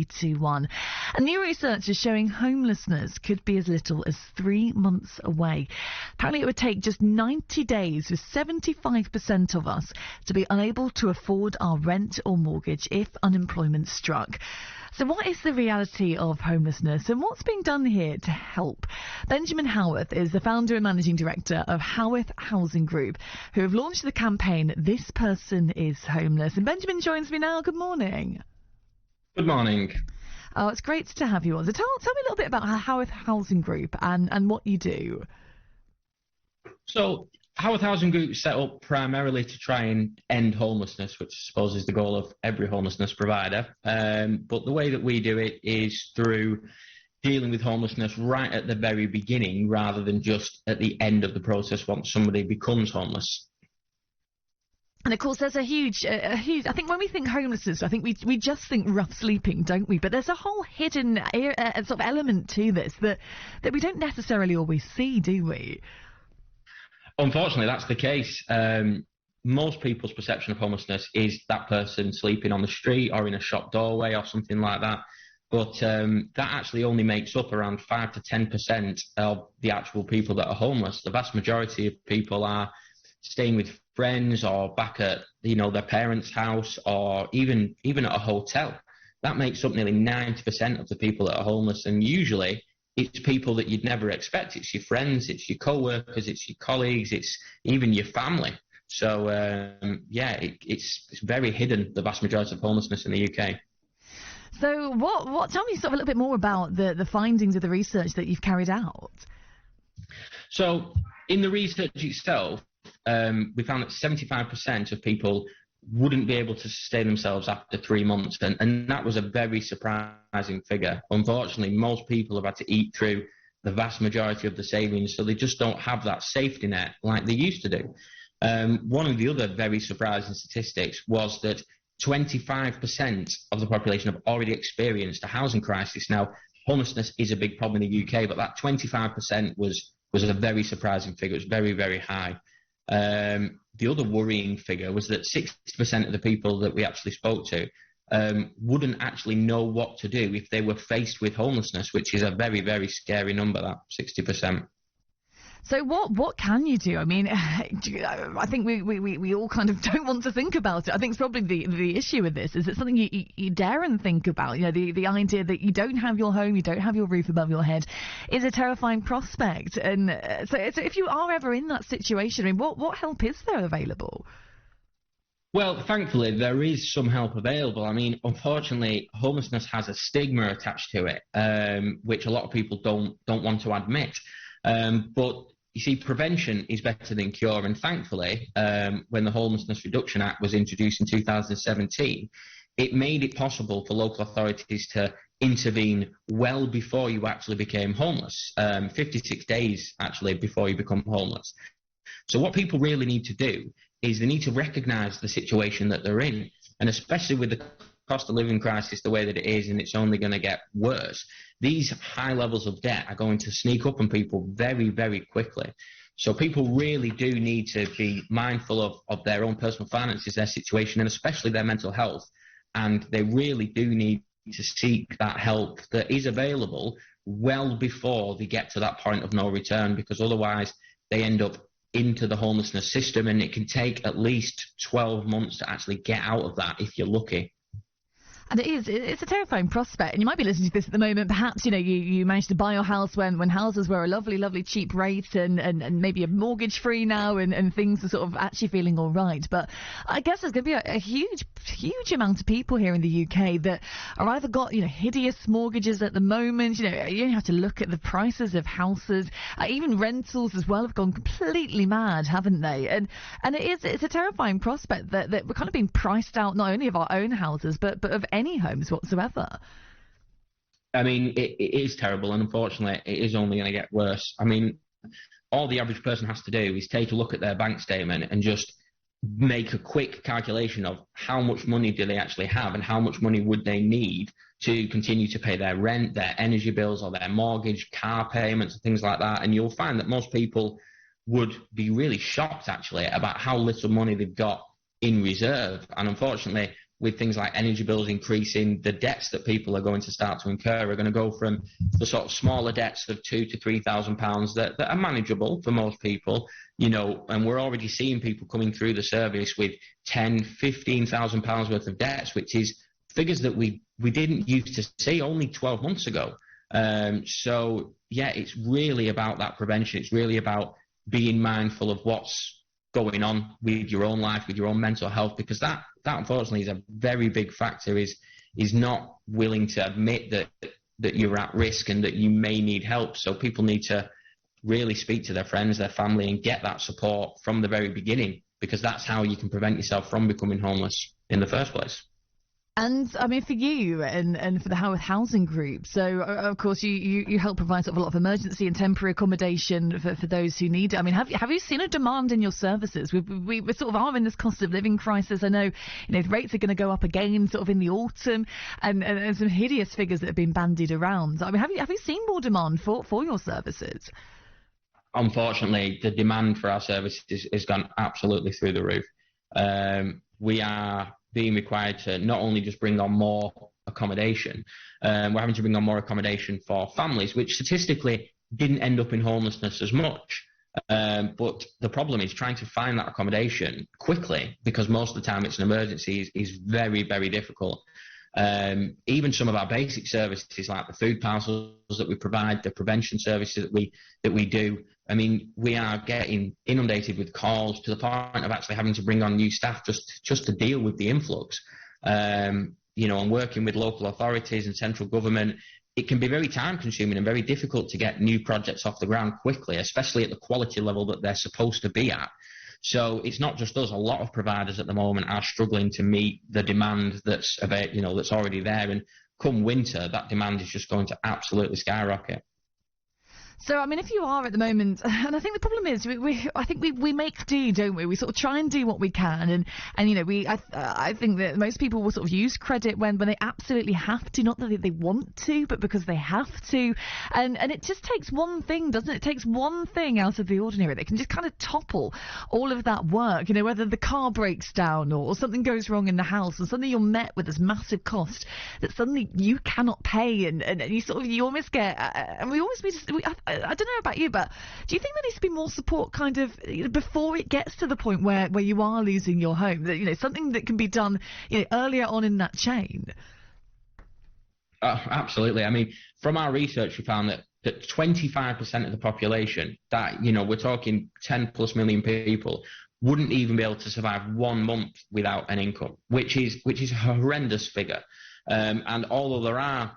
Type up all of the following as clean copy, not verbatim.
321. And new research is showing homelessness could be as little as 3 months away. Apparently it would take just 90 days for 75% of us to be unable to afford our rent or mortgage if unemployment struck. So what is the reality of homelessness and what's being done here to help? Benjamin Howarth is the founder and managing director of Howarth Housing Group, who have launched the campaign This Person is Homeless. And Benjamin joins me now. Good morning. Good morning. Oh, it's great to have you on. So tell me a little bit about Howarth Housing Group and what you do. So Howarth Housing Group set up primarily to try and end homelessness, which I suppose is the goal of every homelessness provider. But the way that we do it is through dealing with homelessness right at the very beginning rather than just at the end of the process once somebody becomes homeless. And of course, there's a huge, I think when we think homelessness, I think we just think rough sleeping, don't we? But there's a whole hidden sort of element to this that we don't necessarily always see, do we? Unfortunately, that's the case. Most people's perception of homelessness is that person sleeping on the street or in a shop doorway or something like that. But that actually only makes up around 5 to 10% of the actual people that are homeless. The vast majority of people are staying with friends or back at their parents' house or even at a hotel. That makes up nearly 90% of the people that are homeless, and usually it's people that you'd never expect. It's your friends, it's your co-workers, it's your colleagues, it's even your family. So, it's very hidden, the vast majority of homelessness in the UK. So tell me sort of a little bit more about the findings of the research that you've carried out. So in the research itself, we found that 75% of people wouldn't be able to sustain themselves after 3 months, and that was a very surprising figure. Unfortunately, most people have had to eat through the vast majority of the savings, so they just don't have that safety net like they used to do. One of the other very surprising statistics was that 25% of the population have already experienced a housing crisis. Now, homelessness is a big problem in the UK, but that 25% was a very surprising figure. It was very, very high. The other worrying figure was that 60% of the people that we actually spoke to wouldn't actually know what to do if they were faced with homelessness, which is a very, very scary number, that 60%. So what can you do? I mean, I think we all kind of don't want to think about it. I think it's probably the issue with this. Is it something you dare and think about? The idea that you don't have your home, you don't have your roof above your head is a terrifying prospect. And so if you are ever in that situation, I mean, what help is there available? Well, thankfully, there is some help available. I mean, unfortunately, homelessness has a stigma attached to it, which a lot of people don't want to admit. But you see, prevention is better than cure, and thankfully, when the Homelessness Reduction Act was introduced in 2017, it made it possible for local authorities to intervene well before you actually became homeless, 56 days actually before you become homeless. So what people really need to do is they need to recognise the situation that they're in, and especially with the cost of living crisis the way that it is, and it's only going to get worse, these high levels of debt are going to sneak up on people very, very quickly. So people really do need to be mindful of their own personal finances, their situation, and especially their mental health. And they really do need to seek that help that is available well before they get to that point of no return, because otherwise they end up into the homelessness system, and it can take at least 12 months to actually get out of that if you're lucky. And it's a terrifying prospect. And you might be listening to this at the moment. Perhaps, you managed to buy your house when houses were a lovely, lovely cheap rate and maybe a mortgage free now and things are sort of actually feeling all right. But I guess there's going to be a huge amount of people here in the UK that are either got, hideous mortgages at the moment. You only have to look at the prices of houses. Even rentals as well have gone completely mad, haven't they? And it's a terrifying prospect that we're kind of being priced out not only of our own houses, but of any homes whatsoever. I mean, it is terrible, and unfortunately, it is only going to get worse. I mean, all the average person has to do is take a look at their bank statement and just make a quick calculation of how much money do they actually have and how much money would they need to continue to pay their rent, their energy bills, or their mortgage, car payments, and things like that. And you'll find that most people would be really shocked, actually, about how little money they've got in reserve. And unfortunately, with things like energy bills increasing, the debts that people are going to start to incur are going to go from the sort of smaller debts of £2,000 to £3,000 that are manageable for most people, and we're already seeing people coming through the service with £10,000, £15,000 worth of debts, which is figures that we didn't used to see only 12 months ago. So yeah, it's really about that prevention. It's really about being mindful of what's going on with your own life, with your own mental health, because that unfortunately is a very big factor, is not willing to admit that you're at risk and that you may need help. So people need to really speak to their friends, their family, and get that support from the very beginning, because that's how you can prevent yourself from becoming homeless in the first place. And I mean, for you and for the Howarth Housing Group, so of course you help provide sort of a lot of emergency and temporary accommodation for those who need it. I mean, have you seen a demand in your services? We sort of are in this cost of living crisis. I know, rates are going to go up again sort of in the autumn, and some hideous figures that have been bandied around. I mean, have you seen more demand for your services? Unfortunately, the demand for our services has gone absolutely through the roof. We are being required to not only just bring on more accommodation, we're having to bring on more accommodation for families, which statistically didn't end up in homelessness as much. But the problem is trying to find that accommodation quickly, because most of the time it's an emergency, is very, very difficult. Even some of our basic services like the food parcels that we provide, the prevention services that we do, I mean, we are getting inundated with calls to the point of actually having to bring on new staff just to deal with the influx. And working with local authorities and central government, it can be very time consuming and very difficult to get new projects off the ground quickly, especially at the quality level that they're supposed to be at. So it's not just us. A lot of providers at the moment are struggling to meet the demand that's already there. And come winter, that demand is just going to absolutely skyrocket. So, I mean, if you are at the moment, and I think the problem is, I think we make do, don't we? We sort of try and do what we can, and I think that most people will sort of use credit when they absolutely have to, not that they want to, but because they have to, and it just takes one thing, doesn't it? It takes one thing out of the ordinary that can just kind of topple all of that work. Whether the car breaks down or something goes wrong in the house, and suddenly you're met with this massive cost that suddenly you cannot pay, and you almost get, and we always I don't know about you, but do you think there needs to be more support kind of before it gets to the point where you are losing your home? That something that can be done earlier on in that chain. Absolutely. I mean, from our research, we found that 25% of the population, that we're talking 10 plus million people, wouldn't even be able to survive 1 month without an income, which is a horrendous figure. And although there are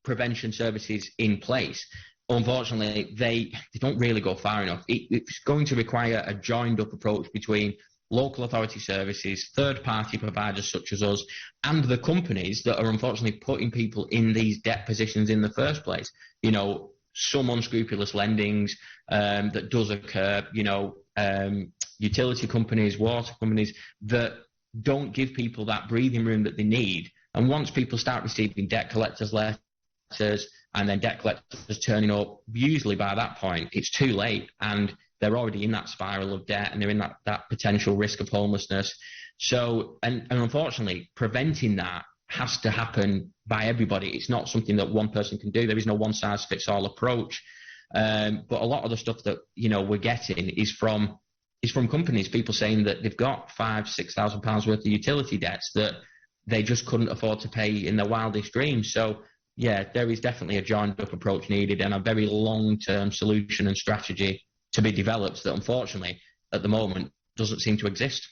prevention services in place, unfortunately, they don't really go far enough. It's going to require a joined-up approach between local authority services, third-party providers such as us, and the companies that are unfortunately putting people in these debt positions in the first place. Some unscrupulous lendings that does occur, utility companies, water companies that don't give people that breathing room that they need. And once people start receiving debt collectors letters, and then debt collectors turning up, usually by that point, it's too late, and they're already in that spiral of debt, and they're in that potential risk of homelessness. So, and unfortunately, preventing that has to happen by everybody. It's not something that one person can do. There is no one-size-fits-all approach. But a lot of the stuff that, we're getting is from companies, people saying that they've got £5,000–6,000 worth of utility debts that they just couldn't afford to pay in their wildest dreams. So, yeah, there is definitely a joined-up approach needed, and a very long-term solution and strategy to be developed that, unfortunately, at the moment, doesn't seem to exist.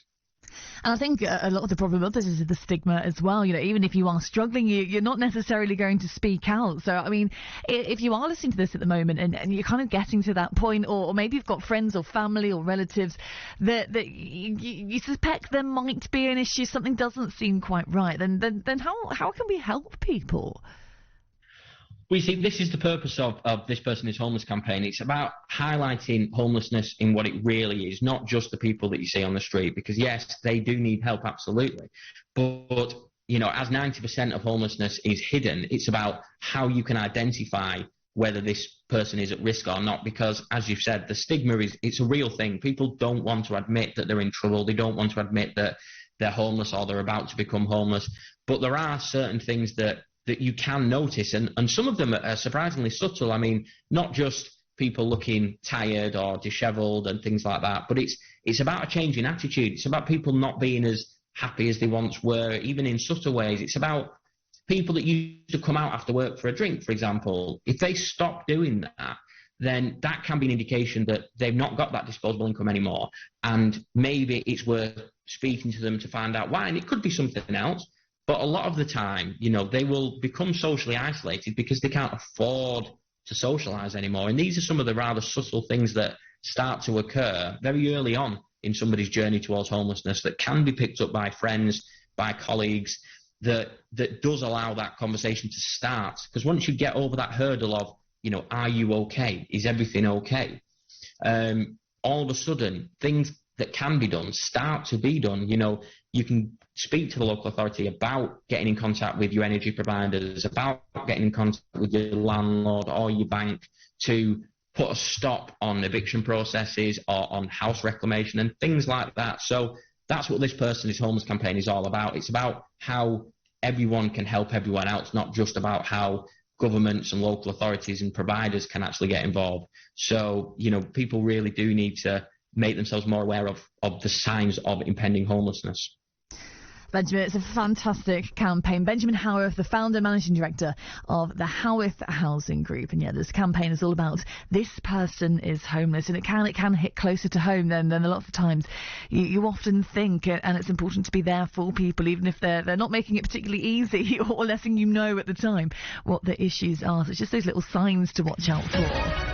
And I think a lot of the problem of this is the stigma as well. Even if you are struggling, you're not necessarily going to speak out. So, I mean, if you are listening to this at the moment and you're kind of getting to that point, or maybe you've got friends or family or relatives that you suspect there might be an issue, something doesn't seem quite right, then how can we help people? We see this is the purpose of This Person is Homeless campaign. It's about highlighting homelessness in what it really is, not just the people that you see on the street, because yes, they do need help, absolutely. But as 90% of homelessness is hidden, it's about how you can identify whether this person is at risk or not, because as you've said, the stigma it's a real thing. People don't want to admit that they're in trouble. They don't want to admit that they're homeless or they're about to become homeless. But there are certain things that you can notice, and some of them are surprisingly subtle. I mean, not just people looking tired or dishevelled and things like that, but it's about a change in attitude. It's about people not being as happy as they once were, even in subtle ways. It's about people that used to come out after work for a drink, for example. If they stop doing that, then that can be an indication that they've not got that disposable income anymore, and maybe it's worth speaking to them to find out why. And it could be something else, but a lot of the time, they will become socially isolated because they can't afford to socialise anymore. And these are some of the rather subtle things that start to occur very early on in somebody's journey towards homelessness that can be picked up by friends, by colleagues, that does allow that conversation to start. Because once you get over that hurdle of, are you okay? Is everything okay? All of a sudden, things that can be done start to be done. You can speak to the local authority about getting in contact with your energy providers, about getting in contact with your landlord or your bank to put a stop on eviction processes or on house reclamation and things like that. So that's what this Person is Homeless campaign is all about. It's about how everyone can help everyone else, not just about how governments and local authorities and providers can actually get involved. So, people really do need to make themselves more aware of the signs of impending homelessness. Benjamin, it's a fantastic campaign. Benjamin Howarth, the founder and managing director of the Howarth Housing Group. And this campaign is all about this person is homeless, and it can hit closer to home than a lot of times you often think. And it's important to be there for people, even if they're not making it particularly easy or letting you know at the time what the issues are. So it's just those little signs to watch out for.